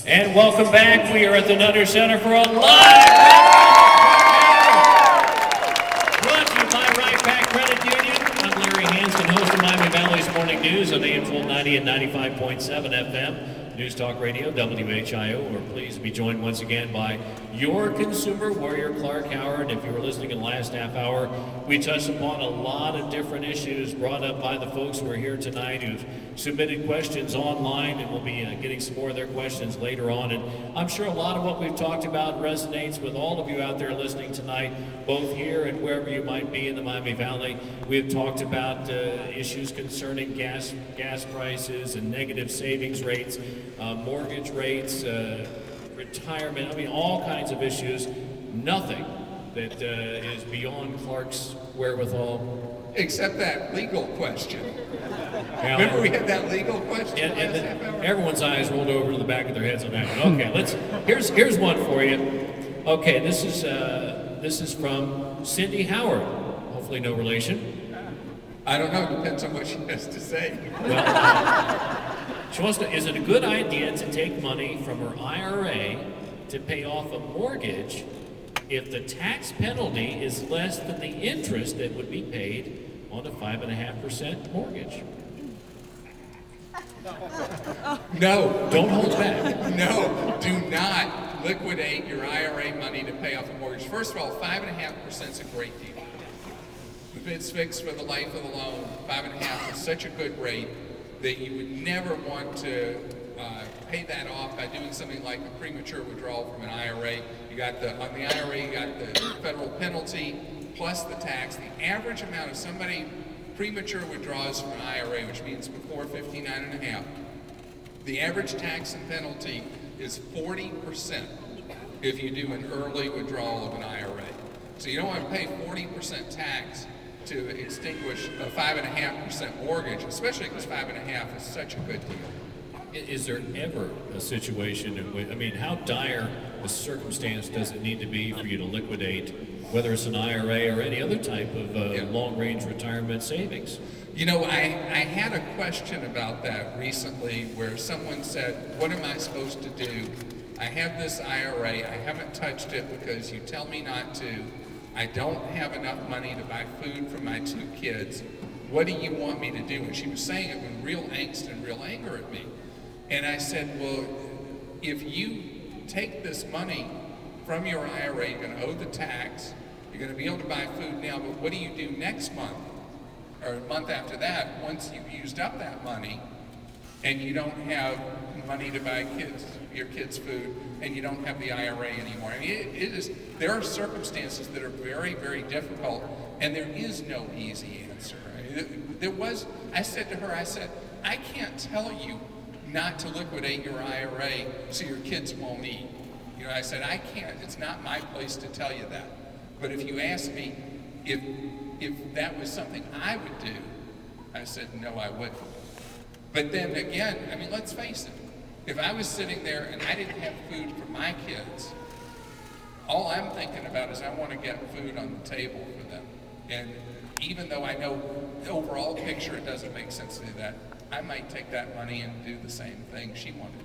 And welcome back. We are at the Nutter Center for a live brought to you by Wright Credit Union. I'm Larry Hansgen, host of Miami Valley's Morning News on AM 1290 and 95.7 FM. News Talk Radio, WHIO. We're pleased to be joined once again by your consumer warrior, Clark Howard. If you were listening in the last half hour, we touched upon a lot of different issues brought up by the folks who are here tonight who've submitted questions online, and we'll be getting some more of their questions later on. And I'm sure a lot of what we've talked about resonates with all of you out there listening tonight, both here and wherever you might be in the Miami Valley. We've talked about issues concerning gas prices and negative savings rates, mortgage rates, retirement, I mean, all kinds of issues. Nothing that is beyond Clark's wherewithal. Except that legal question. Yeah, remember we had that legal question? And everyone's eyes rolled over to the back of their heads on that one. Okay, here's one for you. Okay, this is from Cindy Howard. Hopefully no relation. I don't know, depends on what she has to say. Well, she wants to, is it a good idea to take money from her IRA to pay off a mortgage if the tax penalty is less than the interest that would be paid on a 5.5% mortgage? No. Don't hold back. No, do not liquidate your IRA money to pay off a mortgage. First of all, 5.5% is a great deal. If it's fixed for the life of the loan, 5.5% is such a good rate that you would never want to pay that off by doing something like a premature withdrawal from an IRA. On the IRA, you got the federal penalty plus the tax. The average amount of somebody premature withdraws from an IRA, which means before 59.5, the average tax and penalty is 40% if you do an early withdrawal of an IRA. So you don't want to pay 40% tax to extinguish a 5.5% mortgage, especially because 5.5% is such a good deal. Is there ever a situation in which, I mean, how dire a circumstance does it need to be for you to liquidate, whether it's an IRA or any other type of long-range retirement savings? You know, I had a question about that recently where someone said, what am I supposed to do? I have this IRA, I haven't touched it because you tell me not to. I don't have enough money to buy food for my 2 kids. What do you want me to do? And she was saying it with real angst and real anger at me. And I said, well, if you take this money from your IRA, you're going to owe the tax, you're going to be able to buy food now, but what do you do next month or a month after that once you've used up that money and you don't have money to buy your kids food and you don't have the IRA anymore? I mean, there are circumstances that are very, very difficult, and there is no easy answer. I mean, I said to her, I can't tell you not to liquidate your IRA so your kids won't eat. You know, I said, I can't, it's not my place to tell you that. But if you ask me if that was something I would do, I said, no, I wouldn't. But then again, I mean, let's face it, if I was sitting there and I didn't have food for my kids, all I'm thinking about is I want to get food on the table for them. And even though I know the overall picture, it doesn't make sense to do that, I might take that money and do the same thing she wanted